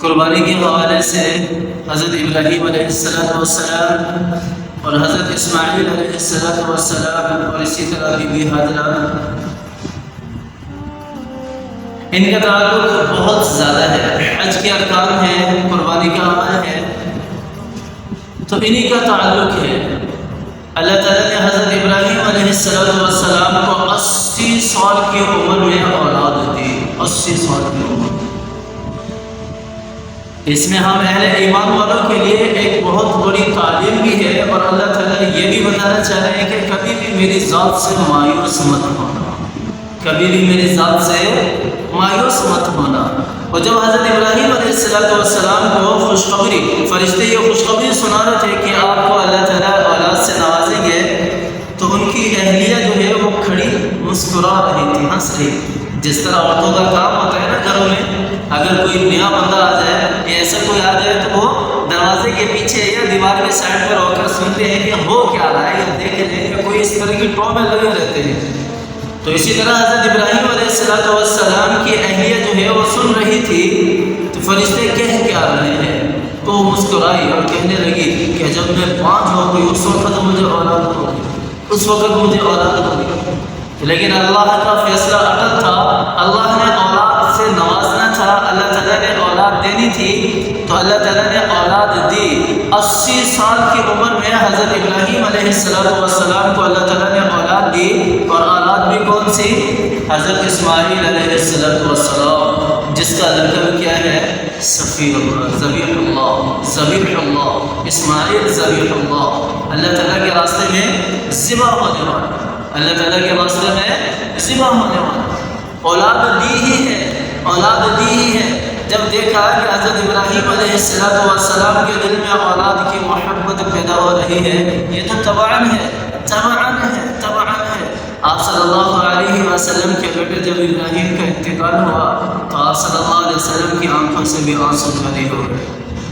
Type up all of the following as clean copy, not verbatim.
قربانی کے حوالے سے حضرت ابراہیم علیہ السلام اور حضرت اسماعیل علیہ السلام اور اسی طرح بی بی حاجرہ، ان کا تعلق بہت زیادہ ہے، حج کے ارکان ہیں، قربانی کا عمل ہے، تو انہی کا تعلق ہے۔ اللہ تعالیٰ نے حضرت ابراہیم علیہ السلام کو 80 سال کی عمر میں اولاد دی، 80 سال کی عمر۔ اس میں ہم اہل ایمان والوں کے لیے ایک بہت بڑی تعلیم بھی ہے، اور اللہ تعالیٰ یہ بھی بتانا چاہ رہے ہیں کہ کبھی بھی میری ذات سے مایوس مت ہونا، کبھی بھی میری ذات سے مایوس مت ہونا۔ اور جب حضرت ابراہیم علیہ السلام کو خوشخبری، فرشتے یہ خوشخبری سنا رہے تھے کہ آپ کو اللہ تعالیٰ اولاد سے نوازیں گے، تو ان کی اہلیہ جو ہے وہ کھڑی مسکرا رہی تھی، ہنس رہی تھی۔ جس طرح عورتوں کا کام ہوتا ہے نا گھروں میں، اگر کوئی نیا بندہ آ جائے یا ایسا کوئی آ جائے تو وہ دروازے کے پیچھے یا دیوار کے سائڈ پر ہو کر سنتے ہیں کہ ہو کیا رہا ہے، یا دیکھ لیں کہ کوئی اس طرح کی ٹو میں لگے رہتے ہیں۔ تو اسی طرح حضرت ابراہیم علیہ السلام کی اہلیہ جو ہے وہ سن رہی تھی، تو فرشتے کہہ کیا رہے ہیں، تو وہ مسکرائی اور کہنے لگی کہ جب میں 5 ہو گئی اس وقت مجھے اولاد ہوگی، اس وقت مجھے اولاد ہوگی۔ لیکن اللہ کا فیصلہ اٹل تھا، اللہ نے اولاد سے نوازنا تھا، اللہ تعالیٰ نے اولاد دینی تھی، تو اللہ تعالیٰ نے اولاد دی۔ 80 سال کی عمر میں حضرت ابراہیم علیہ السلام کو اللہ تعالیٰ نے اولاد دی، اور اولاد بھی کون سی؟ حضرت اسماعیل علیہ السلام، جس کا لقب کیا ہے؟ صفی اللہ، ذبیح اللہ، ذبیح اللہ، اسماعیل ذبیح اللہ، اللہ تعالیٰ کے راستے میں ذبح ہونے والا، اللہ تعالیٰ کے راستے میں ذبح ہونے والا۔ اولاد دی ہی ہے، اولاد دی ہی ہے۔ جب دیکھا کہ حضرت ابراہیم علیہ السلام کے دل میں اولاد کی محبت پیدا ہو رہی ہے، یہ تو تبعاً ہے، تبعاً ہے، تبعاً ہے۔ آپ صلی اللہ علیہ وسلم کے بیٹے جب ابراہیم کا انتقال ہوا تو آپ صلی اللہ علیہ وسلم کی آنکھوں سے بھی آنسو جاری ہو گئے۔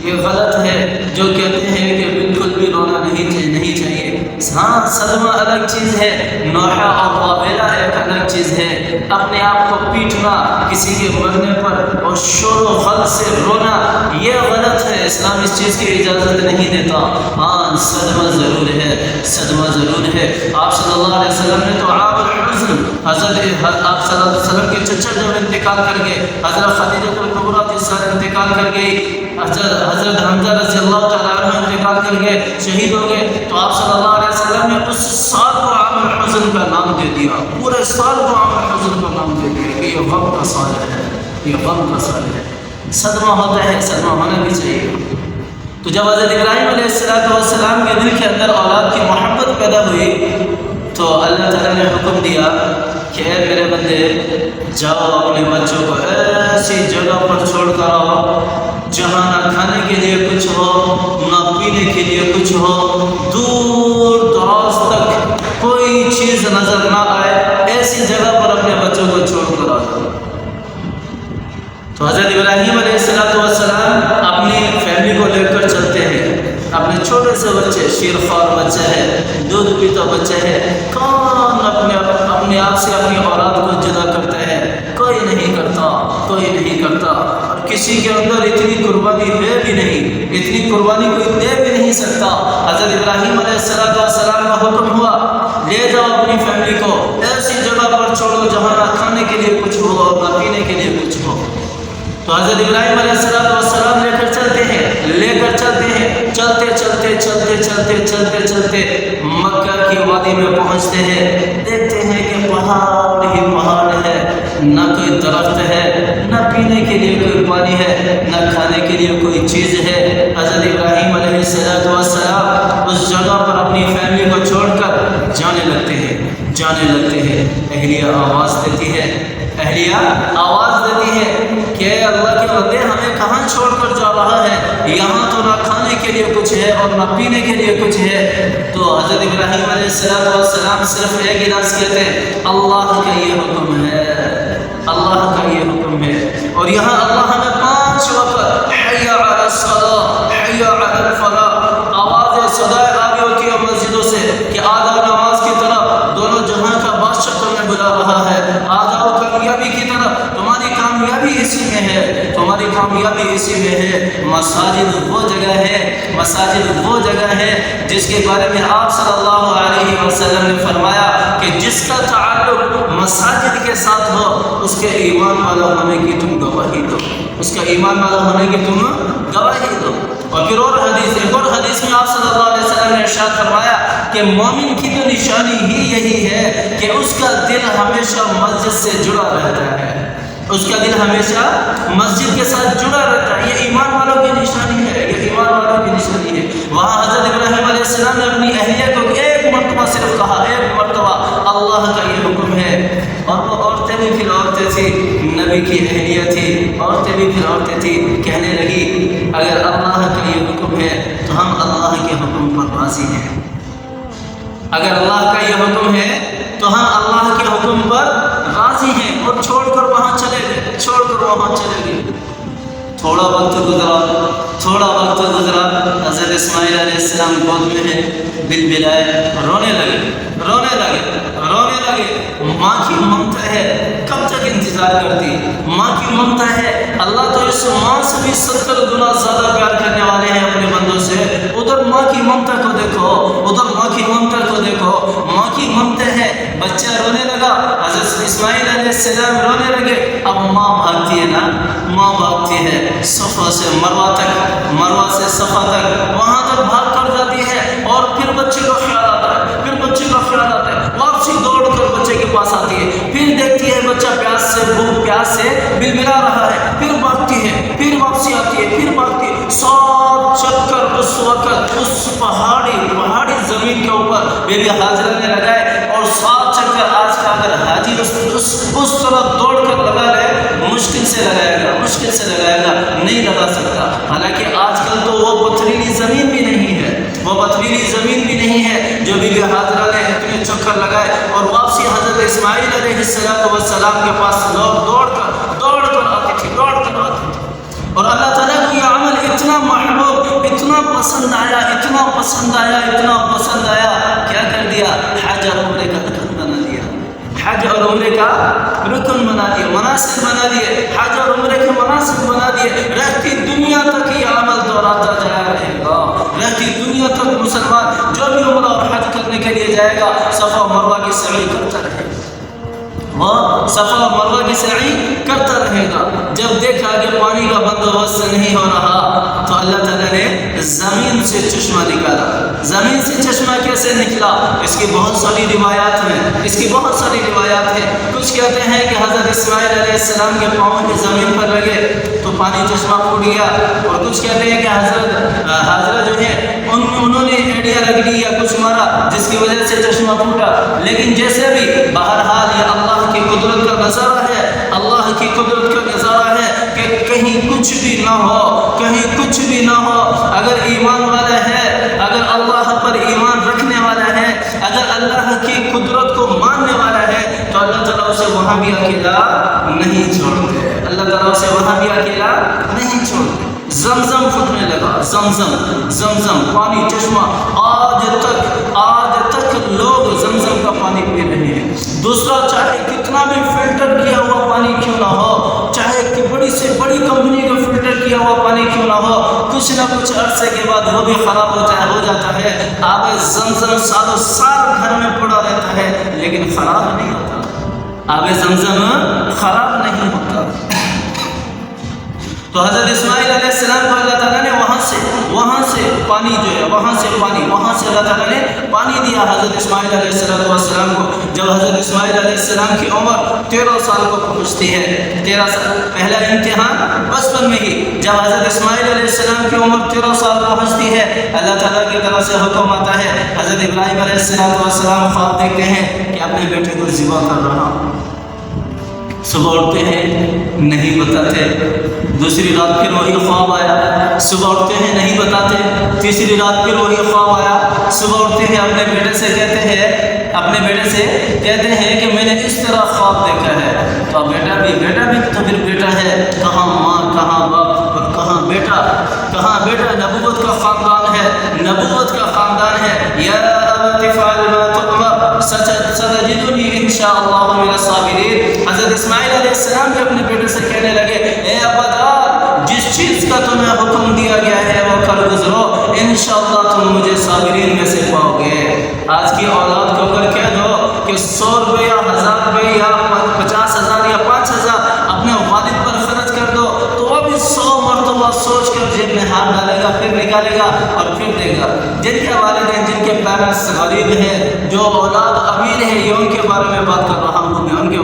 یہ غلط ہے جو کہتے ہیں کہ بالکل بھی رونا نہیں چاہیے۔ ہاں، صدمہ الگ چیز ہے، نوحہ اور قابلہ ایک الگ چیز ہے۔ اپنے آپ کو پیٹنا، کسی کے مرنے پر اور شور و غل سے رونا، یہ غلط ہے، اسلام اس چیز کی اجازت نہیں دیتا۔ ہاں، صدمہ ضرور ہے، صدمہ ضرور ہے۔ آپ صلی اللہ علیہ وسلم نے تو عام الحزن، حضرت آپ صلی اللہ علیہ وسلم کے چچا جب انتقال کر گئے، حضرت خدیجہ الکبریٰ کے ساتھ انتقال کر گئی، حضرت حمزہ رضی اللہ تعالیٰ عنہ انتقال کر گئے، شہید ہو گئے، تو آپ صلی اللہ علیہ وسلم نے اس سال کو عام الحزن کا نام دے دیا، پورے سال کو عام الحزن کا نام دے دیا کہ یہ غم کا سال ہے، یہ غم کا سال ہے۔ صدمہ ہوتا ہے، صدمہ ہونا بھی چاہیے۔ تو جب حضرت ابراہیم علیہ السلام کے دل کے اندر اولاد کی محبت پیدا ہوئی، تو اللہ تعالیٰ نے حکم دیا کہ اے میرے بندے، جاؤ اپنے بچوں کو ایسی جگہ پر چھوڑ کر آؤ جہاں نہ کھانے کے لیے کچھ ہو، نہ پینے کے لیے کچھ ہو، دور دراز تک کوئی چیز نظر نہ آئے، ایسی جگہ پر اپنے بچوں کو چھوڑ کر آ جاؤ۔ تو حضرت ابراہیم علیہ السلام اپنی فیملی کو لے کر چلتے ہیں، اپنے چھوٹے سے بچے، شیر خوار بچہ ہے، دودھ پیتا بچہ ہے، کون اپنے آپ سے اپنی اولاد کو جدا کرتا ہے؟ کوئی نہیں کرتا، کوئی نہیں کرتا۔ اور کسی کے اندر اتنی قربانی ہے بھی نہیں، اتنی قربانی کوئی دے بھی نہیں سکتا۔ حضرت ابراہیم علیہ السلام کا حکم ہوا، لے جاؤ اپنی فیملی کو ایسی جگہ پر چھوڑو جہاں نہ کھانے کے لیے کچھ ہو اور نہ پینے کے لیے کچھ ہو۔ تو حضرت ابراہیم علیہ السلام لے کر چلتے ہیں، چلتے مکہ کی وادی میں پہنچتے ہیں، دیکھتے ہیں کہ پہاڑ ہی پہاڑ ہے، نہ کوئی درخت ہے، نہ پینے کے لیے کوئی پانی ہے، نہ کھانے کے لیے کوئی چیز ہے۔ حضرت ابراہیم علیہ السلام اس جگہ پر اپنی فیملی کو چھوڑ کر جانے لگتے ہیں۔ اہلیہ آواز دیتی ہے کہ اللہ کے بندے، ہمیں کہاں چھوڑ کر جا رہا ہے؟ یہاں تو نہ کھانے کے لیے کچھ ہے اور نہ پینے کے لیے کچھ ہے۔ تو حضرت ابراہیم علیہ السلام صرف ایک ہی لفظ کہتے ہیں، اللہ کا یہ حکم ہے، اللہ کا یہ حکم ہے۔ اور یہاں اللہ ہمیں 5 وقت حی علی الصلاۃ، حی علی الفلاح، آواز صدائے آ رہی ہوتی ہے مسجدوں سے کہ آ جاؤ نماز کی طرف، دونوں جہاں کا بادشاہ تمہیں بلا رہا ہے، آ جاؤ کامیابی کی طرف، تمہاری کامیابی اسی میں ہے، تمہاری کامیابی کامیابی اسی میں ہے۔ مساجد وہ جگہ ہے، مساجد وہ جگہ ہے جس کے بارے میں آپ صلی اللہ علیہ وسلم نے فرمایا کہ جس کا تعلق مساجد کے ساتھ ہو اس کے ایمان والا ہونے کی تم گواہی دو، اس کا ایمان والا ہونے کی تم گواہی دو۔ اور پھر ایک اور حدیث میں آپ صلی اللہ علیہ وسلم نے ارشاد فرمایا کہ مومن کی تو نشانی ہی یہی ہے کہ اس کا دل ہمیشہ مسجد سے جڑا رہتا ہے، اس کا دل ہمیشہ مسجد کے ساتھ جڑا رہتا ہے۔ یہ ایمان والوں کی نشانی ہے، یہ ایمان والوں کی نشانی ہے۔ وہاں حضرت ابراہیم علیہ السلام نے اپنی اہلیہ کو ایک مرتبہ صرف کہا، ایک مرتبہ اللہ کا یہ حکم ہے، اور وہ عورتیں بھی پھر عورتیں تھیں، نبی کی اہلیہ تھی، عورتیں بھی پھر عورتیں تھیں، کہنے لگی اگر اللہ کا یہ حکم ہے تو ہم اللہ کے حکم پر راضی ہیں، اگر اللہ کا یہ حکم ہے تو ہم اللہ کے حکم پر راضی ہیں، اور چھوڑ کر وہاں چلے گئے، چھوڑ کر وہاں چلے گئے۔ تھوڑا وقت گزرا، حضرت اسماعیل علیہ السلام گود میں ہے، بلبلائے، رونے لگے۔ ماں کی ممتا ہے، کب تک انتظار کرتی؟ ماں کی ممتا ہے، اللہ تو اس ماں سے بھی 70 گنا زیادہ پیار کرنے والے ہیں اپنے بندوں سے۔ ادھر ماں کی ممتا کو دیکھو، ادھر ماں کی ممتا کو دیکھو، ماں کی ممتا ہے۔ بچہ رونے لگا، حضرت اسماعیل علیہ السلام رونے لگے۔ اب ماں بھاگتی ہے نا، ماں بھاگتی ہے صفا سے مروہ تک، مروہ سے صفا تک، وہاں تک بھاگ کر جاتی ہے، اور پھر بچے کو خیال آتا ہے، واپسی دوڑ کر بچے کے پاس آتی ہے، پھر دیکھتی ہے بچہ پیاس سے بلبلا رہا ہے، پھر بھاگتی ہے، پھر واپسی آتی ہے، پھر بھاگتی ہے، 7 چکر اس وقت اس پہاڑی زمین کے اوپر بی بی حاجرہ نے لگائے، اور 7 چکر آج کا اگر حاجی اس طرف دوڑ کر لگا لے، مشکل سے لگائے گا، نہیں لگا سکتا۔ حالانکہ آج کل تو وہ پتھریلی زمین بھی نہیں ہے جو بی بی حاجرہ نے اتنے چکر لگائے، اور واپسی حضرت اسماعیل علیہ السلام کے پاس لوگ دوڑ کر آتے تھے۔ اور اللہ تعالیٰ کو یہ عمل اتنا محبوب، اتنا پسند آیا، کیا کر دیا؟ حج اور عمرے کا رکن بنا دیا، حج اور عمرے کا رکن بنا دیا، مناسک بنا دیے، حج اور عمرے کے مناسک بنا دیے۔ رہتی دنیا تک یہ عمل دہراتا جایا رہے گا، رہتی دنیا تک مسلمان جو بھی عمرہ اور حج کرنے کے لیے جائے گا صفا مروہ کی سعی کرتا رہے گا، وہ صفا مروہ کی سعی کرتا رہے گا۔ جب دیکھا کہ پانی کا بندوبست نہیں ہو رہا تو اللہ تعالیٰ نے زمین سے چشمہ نکالا۔ زمین سے چشمہ کیسے نکلا؟ اس کی بہت ساری روایات ہیں۔ کچھ کہتے ہیں کہ حضرت اسماعیل علیہ السلام کے پاؤں کی زمین پر لگے تو پانی چشمہ پھوٹ گیا، اور کچھ کہتے ہیں کہ حضرت حاجرہ جو ہے انہوں نے ایڈیا رکھ لی یا کچھ مارا جس کی وجہ سے چشمہ پھوٹا۔ لیکن جیسے بھی بہرحال یہ اللہ کی قدرت کا نظارہ ہے، کہ کہیں کچھ بھی نہ ہو، اگر ایمان والا ہے، اگر اللہ پر ایمان رکھنے والا ہے، اگر اللہ کی قدرت کو ماننے والا ہے تو اللہ تعالیٰ اسے وہاں بھی اکیلا نہیں چھوڑتے، زمزم پھٹنے لگا، زمزم پانی چشمہ، آج تک لوگ زمزم کا پانی پی رہے ہیں۔ دوسرا، چاہے کتنا بھی فلٹر کیا ہوا پانی کیوں نہ ہو، چاہے کہ بڑی سے بڑی کمپنی کا فلٹر کیا ہوا پانی کیوں نہ ہو، کچھ نہ کچھ عرصے کے بعد وہ بھی خراب ہو جاتا ہے۔ آب زمزم سالوں سال گھر میں پڑا رہتا ہے لیکن خراب نہیں ہوتا، آب زمزم خراب نہیں ہوتا۔ تو حضرت اسماعیل علیہ السلام کو اللہ تعالیٰ نے وہاں سے پانی وہاں سے اللہ تعالیٰ نے پانی دیا حضرت اسماعیل علیہ السلام کو۔ جب حضرت اسماعیل علیہ السلام کی عمر 13 سال کو پہنچتی ہے، 13 سال، پہلا امتحان بچپن میں ہی، جب حضرت اسماعیل علیہ السلام کی عمر 13 سال پہنچتی ہے، اللہ تعالیٰ کی طرف سے حکم آتا ہے، حضرت ابراہیم علیہ السلام خواب دیکھتے ہیں کہ اپنے بیٹے کو ذبح کر رہا ہوں۔ صبح اٹھتے ہیں، نہیں بتاتے، دوسری رات پھر وہی خواب آیا، صبح اٹھتے ہیں نہیں بتاتے، تیسری رات پھر وہی خواب آیا، صبح اٹھتے ہیں اپنے بیٹے سے کہتے ہیں کہ میں نے اس طرح خواب دیکھا ہے۔ تو بیٹا بھی تو پھر بیٹا ہے، کہاں ماں کہاں باپ اور کہاں بیٹا، نبوت کا خاندان ہے، یا ابت افعل ما تؤمر، ستجدنی انشاءاللہ من الصابرین۔ حضرت اسماعیل علیہ السلام بھی اپنے بیٹے سے کہنے لگے اے ابا جس چیز کا تمہیں حکم دیا گیا ہے وہ کر گزرو، انشاءاللہ تم مجھے صابرین میں سے پاؤ گے۔ آج کی اولاد کو اگر کہہ دو کہ 100 روپے یا 1000 روپے یا 50,000 یا 5000 اپنے والد پر خرچ کر دو تو وہ بھی 100 مرتبہ سوچ کر جیب میں ہاتھ ڈالے گا، پھر نکالے گا اور پھر دے گا۔ جن کے والدین جن کے پیرنٹس غریب ہیں، جو اولاد امیر ہے، یہ ان کے بارے میں بات کر رہا ہوں میں، ان کے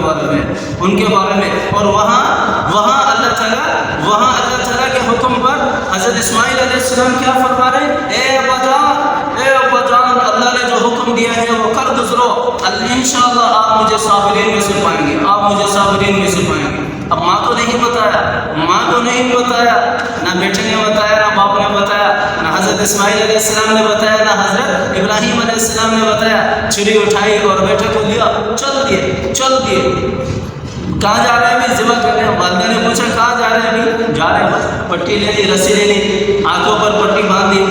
بارے میں اور وہاں اللہ تعالیٰ کے حکم پر حضرت اسماعیل علیہ السلام کیا فرما رہے ہیں؟ اے ابا جان اللہ نے جو حکم دیا ہے وہ کر گزرو، انشاءاللہ آپ مجھے صابرین میں سے پائیں گے۔ اب ماں کو نہیں بتایا، نہ بیٹے نے بتایا، نہ باپ نے بتایا، نہ حضرت اسماعیل علیہ السلام نے بتایا، نہ حضرت ابراہیم علیہ السلام نے بتایا۔ چھری اٹھائی اور بیٹے کو لیا، چل دیے۔ کہاں جا رہے ہیں ابھی؟ ذبح کرنے۔ والدہ نے پوچھا کہاں جا رہے ہیں ابھی؟ جا رہے ہیں بس، پٹی لے لی، رسی لے لی، آنکھوں پر پٹی باندھ لی،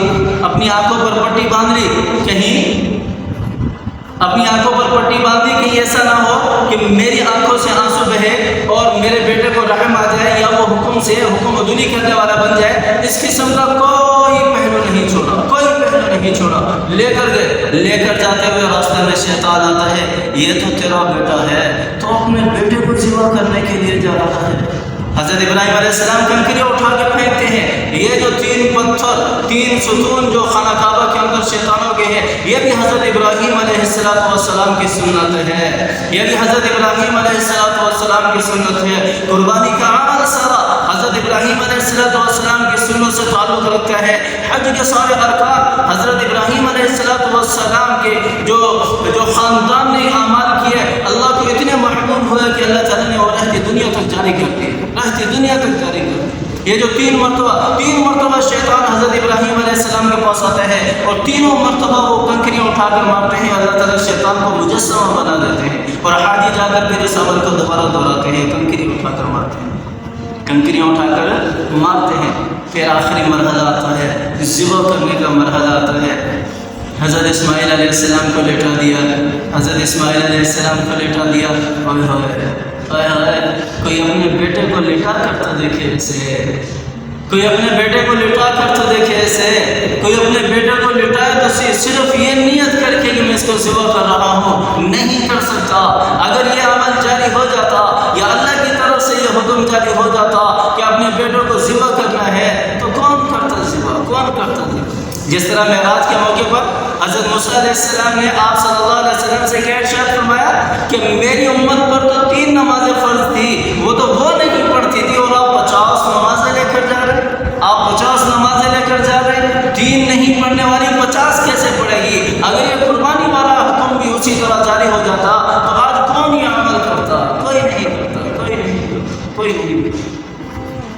اپنی آنکھوں پر پٹی باندھ لی، کہیں ایسا نہ ہو کہ میری آنکھوں سے آنسو بہے اور میرے بیٹے کو رحم آ جائے یا وہ حکم عدولی کرنے والا بن جائے۔ اس قسم کا کوئی پہلو نہیں چھوڑا، لے کر جاتے ہوئے راستے میں شیطان آتا ہے، یہ تو تیرا بیٹا ہے تو اپنے بیٹے کو ذبح کرنے کے لیے جا رہا ہے۔ حضرت ابراہیم علیہ السلام کنکریاں اٹھا کے پھینکتے ہیں۔ یہ جو 3 پتھر 3 ستون جو خانہ کعبہ کے اندر شیطانوں کے ہیں، یہ بھی حضرت ابراہیم علیہ السلام کی سنت ہے، قربانی کا عمل سارا حضرت ابراہیم علیہ السلام کی سنت سے تعلق رکھتا ہے۔ حج کے سارے ارکان حضرت ابراہیم علیہ السلام کے جو خاندان نے اعمال کیے اللہ کو اتنے محبوب ہوئے کہ اللہ تعالیٰ نے وہ رہتی دنیا تک جاری کر دی۔ یہ جو 3 مرتبہ شیطان حضرت ابراہیم علیہ السلام کے پاس آتا ہے اور تینوں مرتبہ وہ کنکریاں اٹھا کر مارتے ہیں، اللہ تعالیٰ شیطان کو مجسمہ بنا دیتے ہیں اور حاجی جا کر پھر اس عمل کو دوبارہ دہراتے ہیں، کنکریاں اٹھا کر مارتے ہیں۔ پھر آخری مرحلہ آتا ہے، ذبح کرنے کا مرحلہ آتا ہے۔ حضرت اسماعیل علیہ السلام کو لٹا دیا، کوئی اپنے بیٹے کو لٹا کر تو دیکھے ایسے، کوئی اپنے بیٹے کو لٹائے تو صرف یہ نیت کر کے کہ میں اس کو ذبح کر رہا ہوں نہیں کر سکتا۔ اگر یہ عمل جاری ہو جاتا یا اللہ کی طرف سے یہ حکم جاری ہو جاتا کہ اپنے بیٹوں کو ذبح کرنا ہے تو کون کرتا ذبح؟ جس طرح معراج کے موقع پر حضرت موسیٰ علیہ السلام نے آپ صلی اللہ علیہ وسلم سے کیا ارشاد فرمایا کہ میری امت پر تو 3 نمازیں فرض تھی، وہ نہیں پڑھتی تھی اور آپ 50 نمازیں لے کر جا رہے ہیں، 3 نہیں پڑھنے والی 50 کیسے پڑھے گی؟ اگر یہ قربانی والا حکم بھی اسی طرح جاری ہو جاتا تو آج کون یہ عمل کرتا؟ کوئی نہیں۔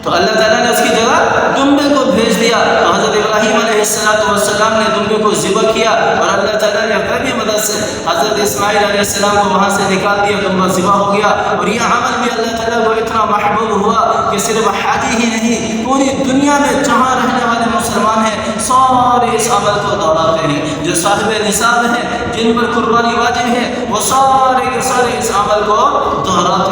تو اللہ تعالیٰ نے اس کی جگہ دمبے کو بھیج دیا، تو حضرت ابراہیم علیہ السلام نے دمبے کو ذبح کیا اور اللہ تعالیٰ نے اپنی مدد سے حضرت اسماعیل علیہ السلام کو وہاں سے نکال دیا، دمبا ذبح ہو گیا۔ اور یہ عمل بھی اللہ تعالیٰ کو اتنا محبوب ہوا کہ صرف حاجی ہی نہیں، پوری دنیا میں جہاں رہنے والے مسلمان ہیں سارے اس عمل کو دوہراتے ہیں۔ جو صاحب نصاب ہیں، جن پر قربانی واجب ہے، وہ سارے اس عمل کو دوہراتے ہیں۔